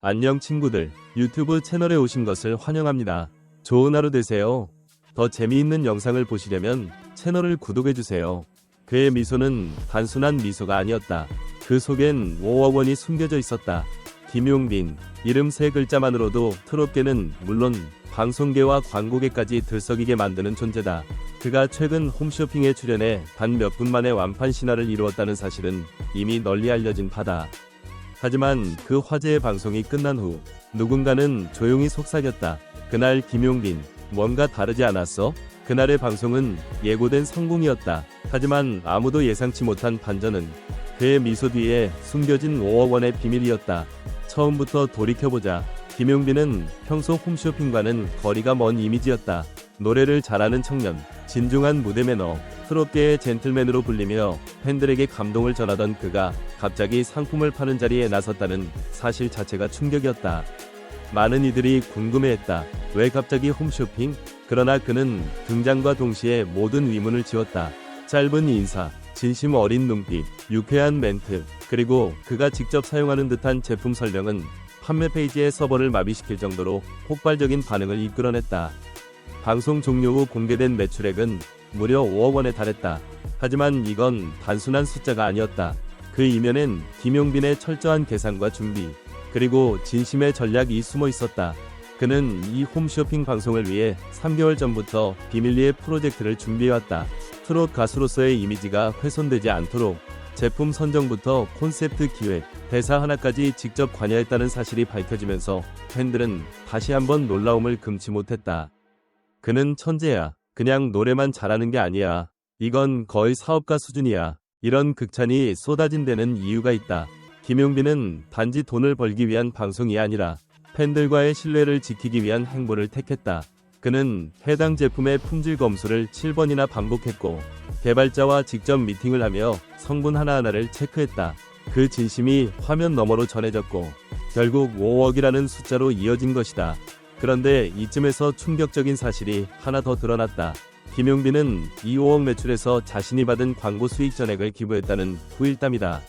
안녕 친구들, 유튜브 채널에 오신 것을 환영합니다. 좋은 하루 되세요. 더 재미있는 영상을 보시려면 채널을 구독해주세요. 그의 미소는 단순한 미소가 아니었다. 그 속엔 5억 원이 숨겨져 있었다. 김용빈, 이름 3글자만으로도 트롯계는 물론 방송계와 광고계까지 들썩이게 만드는 존재다. 그가 최근 홈쇼핑에 출연해 단 몇 분 만에 완판 신화를 이루었다는 사실은 이미 널리 알려진 바다. 하지만 그 화제의 방송이 끝난 후 누군가는 조용히 속삭였다. 그날 김용빈, 뭔가 다르지 않았어? 그날의 방송은 예고된 성공이었다. 하지만 아무도 예상치 못한 반전은 그의 미소 뒤에 숨겨진 5억 원의 비밀이었다. 처음부터 돌이켜보자. 김용빈은 평소 홈쇼핑과는 거리가 먼 이미지였다. 노래를 잘하는 청년, 진중한 무대 매너, 트롯계의 젠틀맨으로 불리며 팬들에게 감동을 전하던 그가 갑자기 상품을 파는 자리에 나섰다는 사실 자체가 충격이었다. 많은 이들이 궁금해했다. 왜 갑자기 홈쇼핑? 그러나 그는 등장과 동시에 모든 의문을 지웠다. 짧은 인사, 진심 어린 눈빛, 유쾌한 멘트, 그리고 그가 직접 사용하는 듯한 제품 설명은 판매 페이지의 서버를 마비시킬 정도로 폭발적인 반응을 이끌어냈다. 방송 종료 후 공개된 매출액은 무려 5억 원에 달했다. 하지만 이건 단순한 숫자가 아니었다. 그 이면엔 김용빈의 철저한 계산과 준비, 그리고 진심의 전략이 숨어 있었다. 그는 이 홈쇼핑 방송을 위해 3개월 전부터 비밀리에 프로젝트를 준비해왔다. 트롯 가수로서의 이미지가 훼손되지 않도록 제품 선정부터 콘셉트 기획, 대사 하나까지 직접 관여했다는 사실이 밝혀지면서 팬들은 다시 한번 놀라움을 금치 못했다. 그는 천재야. 그냥 노래만 잘하는 게 아니야. 이건 거의 사업가 수준이야. 이런 극찬이 쏟아진 데는 이유가 있다. 김용빈은 단지 돈을 벌기 위한 방송이 아니라 팬들과의 신뢰를 지키기 위한 행보를 택했다. 그는 해당 제품의 품질 검수를 7번이나 반복했고 개발자와 직접 미팅을 하며 성분 하나하나를 체크했다. 그 진심이 화면 너머로 전해졌고 결국 5억이라는 숫자로 이어진 것이다. 그런데 이쯤에서 충격적인 사실이 하나 더 드러났다. 김용빈은 이 5억 매출에서 자신이 받은 광고 수익 전액을 기부했다는 후일담이다.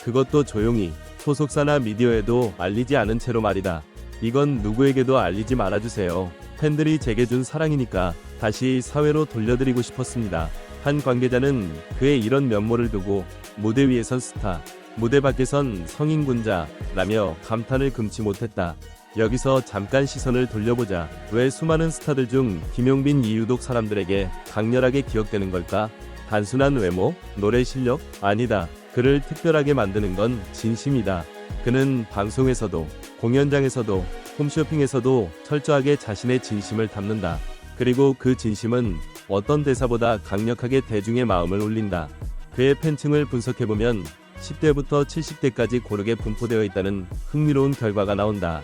그것도 조용히, 소속사나 미디어에도 알리지 않은 채로 말이다. 이건 누구에게도 알리지 말아주세요. 팬들이 제게 준 사랑이니까 다시 사회로 돌려드리고 싶었습니다. 한 관계자는 그의 이런 면모를 두고 무대 위에선 스타, 무대 밖에선 성인군자라며 감탄을 금치 못했다. 여기서 잠깐 시선을 돌려보자. 왜 수많은 스타들 중 김용빈 이유독 사람들에게 강렬하게 기억되는 걸까? 단순한 외모? 노래 실력? 아니다. 그를 특별하게 만드는 건 진심이다. 그는 방송에서도, 공연장에서도, 홈쇼핑에서도 철저하게 자신의 진심을 담는다. 그리고 그 진심은 어떤 대사보다 강력하게 대중의 마음을 울린다. 그의 팬층을 분석해보면 10대부터 70대까지 고르게 분포되어 있다는 흥미로운 결과가 나온다.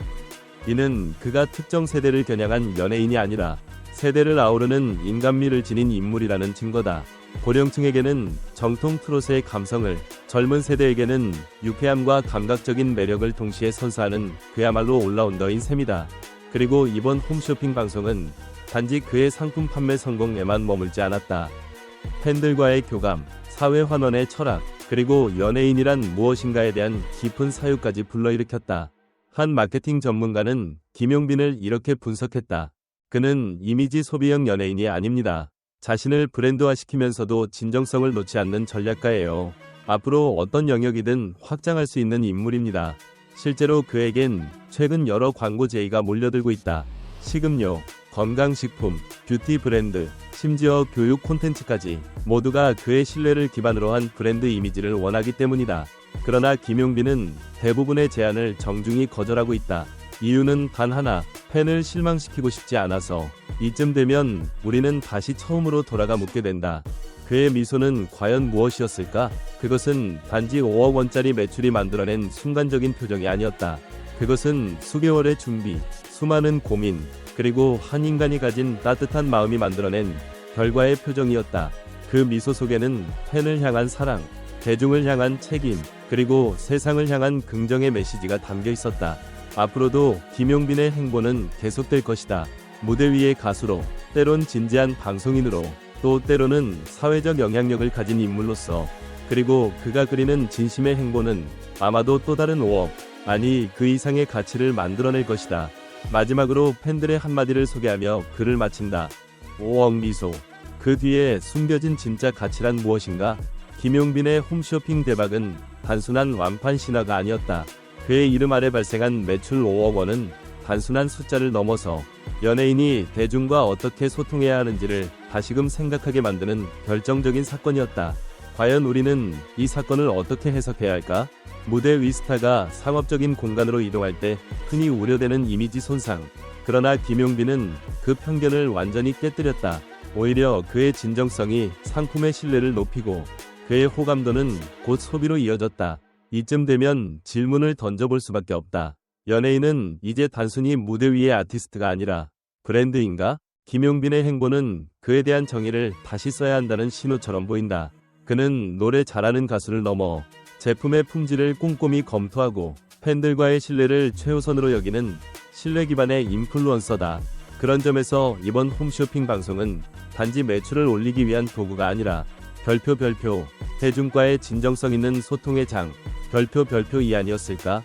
이는 그가 특정 세대를 겨냥한 연예인이 아니라 세대를 아우르는 인간미를 지닌 인물이라는 증거다. 고령층에게는 정통 트롯의 감성을, 젊은 세대에게는 유쾌함과 감각적인 매력을 동시에 선사하는 그야말로 올라운더인 셈이다. 그리고 이번 홈쇼핑 방송은 단지 그의 상품 판매 성공에만 머물지 않았다. 팬들과의 교감, 사회 환원의 철학, 그리고 연예인이란 무엇인가에 대한 깊은 사유까지 불러일으켰다. 한 마케팅 전문가는 김용빈을 이렇게 분석했다. 그는 이미지 소비형 연예인이 아닙니다. 자신을 브랜드화시키면서도 진정성을 놓지 않는 전략가예요. 앞으로 어떤 영역이든 확장할 수 있는 인물입니다. 실제로 그에겐 최근 여러 광고 제의가 몰려들고 있다. 식음료, 건강식품, 뷰티 브랜드, 심지어 교육 콘텐츠까지 모두가 그의 신뢰를 기반으로 한 브랜드 이미지를 원하기 때문이다. 그러나 김용빈은 대부분의 제안을 정중히 거절하고 있다. 이유는 단 하나, 팬을 실망시키고 싶지 않아서. 이쯤 되면 우리는 다시 처음으로 돌아가 묻게 된다. 그의 미소는 과연 무엇이었을까? 그것은 단지 5억 원짜리 매출이 만들어낸 순간적인 표정이 아니었다. 그것은 수개월의 준비, 수많은 고민, 그리고 한 인간이 가진 따뜻한 마음이 만들어낸 결과의 표정이었다. 그 미소 속에는 팬을 향한 사랑, 대중을 향한 책임, 그리고 세상을 향한 긍정의 메시지가 담겨 있었다. 앞으로도 김용빈의 행보는 계속될 것이다. 무대 위의 가수로, 때론 진지한 방송인으로, 또 때로는 사회적 영향력을 가진 인물로서, 그리고 그가 그리는 진심의 행보는 아마도 또 다른 5억, 아니 그 이상의 가치를 만들어낼 것이다. 마지막으로 팬들의 한마디를 소개하며 글을 마친다. 5억 미소. 그 뒤에 숨겨진 진짜 가치란 무엇인가? 김용빈의 홈쇼핑 대박은 단순한 완판 신화가 아니었다. 그의 이름 아래 발생한 매출 5억 원은 단순한 숫자를 넘어서 연예인이 대중과 어떻게 소통해야 하는지를 다시금 생각하게 만드는 결정적인 사건이었다. 과연 우리는 이 사건을 어떻게 해석해야 할까? 무대 위 스타가 상업적인 공간으로 이동할 때 흔히 우려되는 이미지 손상. 그러나 김용빈은 그 편견을 완전히 깨뜨렸다. 오히려 그의 진정성이 상품의 신뢰를 높이고 그의 호감도는 곧 소비로 이어졌다. 이쯤 되면 질문을 던져볼 수밖에 없다. 연예인은 이제 단순히 무대 위의 아티스트가 아니라 브랜드인가? 김용빈의 행보는 그에 대한 정의를 다시 써야 한다는 신호처럼 보인다. 그는 노래 잘하는 가수를 넘어 제품의 품질을 꼼꼼히 검토하고 팬들과의 신뢰를 최우선으로 여기는 신뢰 기반의 인플루언서다. 그런 점에서 이번 홈쇼핑 방송은 단지 매출을 올리기 위한 도구가 아니라 별표 대중과의 진정성 있는 소통의 장 별표 이 아니었을까?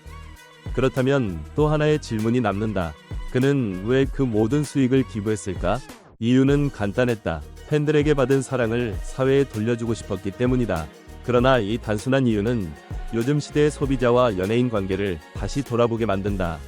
그렇다면 또 하나의 질문이 남는다. 그는 왜 그 모든 수익을 기부했을까? 이유는 간단했다. 팬들에게 받은 사랑을 사회에 돌려주고 싶었기 때문이다. 그러나 이 단순한 이유는 요즘 시대의 소비자와 연예인 관계를 다시 돌아보게 만든다.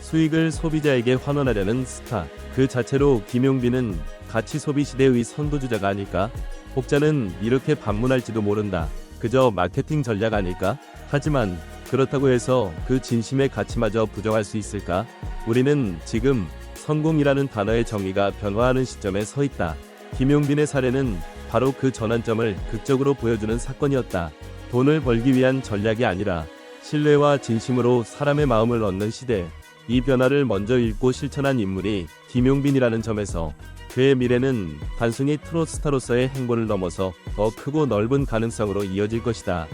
수익을 소비자에게 환원하려는 스타. 그 자체로 김용빈은 가치 소비 시대의 선도주자가 아닐까? 혹자는 이렇게 반문할지도 모른다. 그저 마케팅 전략 아닐까? 하지만 그렇다고 해서 그 진심의 가치마저 부정할 수 있을까? 우리는 지금 성공이라는 단어의 정의가 변화하는 시점에 서 있다. 김용빈의 사례는 바로 그 전환점을 극적으로 보여주는 사건이었다. 돈을 벌기 위한 전략이 아니라 신뢰와 진심으로 사람의 마음을 얻는 시대. 이 변화를 먼저 읽고 실천한 인물이 김용빈이라는 점에서 그의 미래는 단순히 트롯스타로서의 행보를 넘어서 더 크고 넓은 가능성으로 이어질 것이다.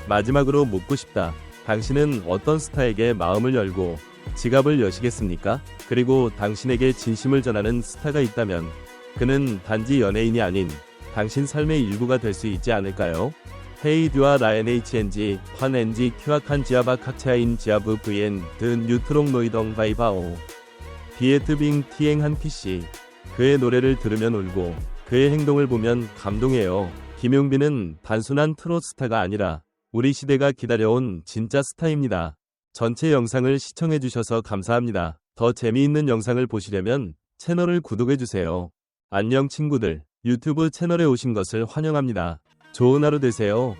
마지막으로 묻고 싶다. 당신은 어떤 스타에게 마음을 열고 지갑을 여시겠습니까? 그리고 당신에게 진심을 전하는 스타가 있다면 그는 단지 연예인이 아닌 당신 삶의 일부가 될 수 있지 않을까요? 헤이드와 라엔 HNG, 환 NG, 큐아칸 지아바 칵차인 지아브 VN 드 뉴트롱 노이덩 바이바오 비에트빙 티행한 PC. 그의 노래를 들으면 울고 그의 행동을 보면 감동해요. 김용빈은 단순한 트롯 스타가 아니라 우리 시대가 기다려온 진짜 스타입니다. 전체 영상을 시청해주셔서 감사합니다. 더 재미있는 영상을 보시려면 채널을 구독해주세요. 안녕 친구들, 유튜브 채널에 오신 것을 환영합니다. 좋은 하루 되세요.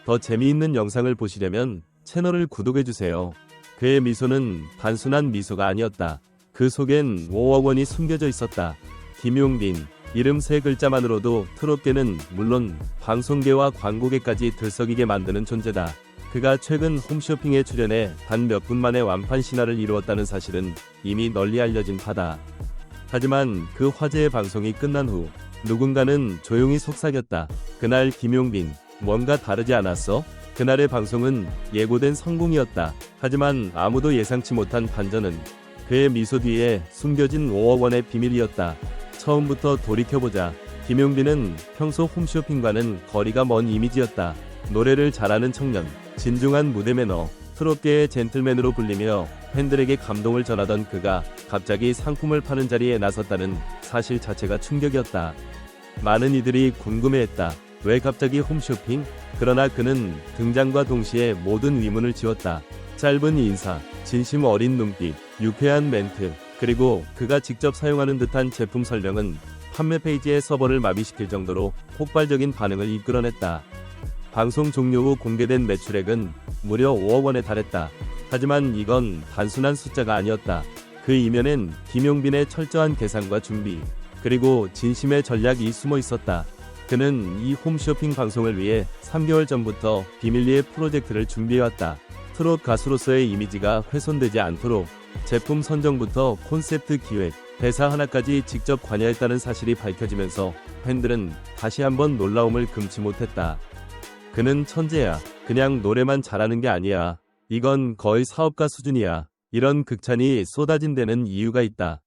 더 재미있는 영상을 보시려면 채널을 구독해주세요. 그의 미소는 단순한 미소가 아니었다. 그 속엔 5억 원이 숨겨져 있었다. 김용빈, 이름 3글자만으로도 트롯계는 물론 방송계와 광고계까지 들썩이게 만드는 존재다. 그가 최근 홈쇼핑에 출연해 단 몇 분 만에 완판 신화를 이루었다는 사실은 이미 널리 알려진 바다. 하지만 그 화제의 방송이 끝난 후 누군가는 조용히 속삭였다. 그날 김용빈, 뭔가 다르지 않았어? 그날의 방송은 예고된 성공이었다. 하지만 아무도 예상치 못한 반전은 그의 미소 뒤에 숨겨진 5억 원의 비밀이었다. 처음부터 돌이켜보자. 김용빈은 평소 홈쇼핑과는 거리가 먼 이미지였다. 노래를 잘하는 청년, 진중한 무대 매너, 트롯계의 젠틀맨으로 불리며 팬들에게 감동을 전하던 그가 갑자기 상품을 파는 자리에 나섰다는 사실 자체가 충격이었다. 많은 이들이 궁금해했다. 왜 갑자기 홈쇼핑? 그러나 그는 등장과 동시에 모든 의문을 지웠다. 짧은 인사, 진심 어린 눈빛, 유쾌한 멘트, 그리고 그가 직접 사용하는 듯한 제품 설명은 판매 페이지의 서버를 마비시킬 정도로 폭발적인 반응을 이끌어냈다. 방송 종료 후 공개된 매출액은 무려 5억 원에 달했다. 하지만 이건 단순한 숫자가 아니었다. 그 이면엔 김용빈의 철저한 계산과 준비, 그리고 진심의 전략이 숨어 있었다. 그는 이 홈쇼핑 방송을 위해 3개월 전부터 비밀리에 프로젝트를 준비해왔다. 트롯 가수로서의 이미지가 훼손되지 않도록 제품 선정부터 콘셉트 기획, 대사 하나까지 직접 관여했다는 사실이 밝혀지면서 팬들은 다시 한번 놀라움을 금치 못했다. 그는 천재야. 그냥 노래만 잘하는 게 아니야. 이건 거의 사업가 수준이야. 이런 극찬이 쏟아진 데는 이유가 있다.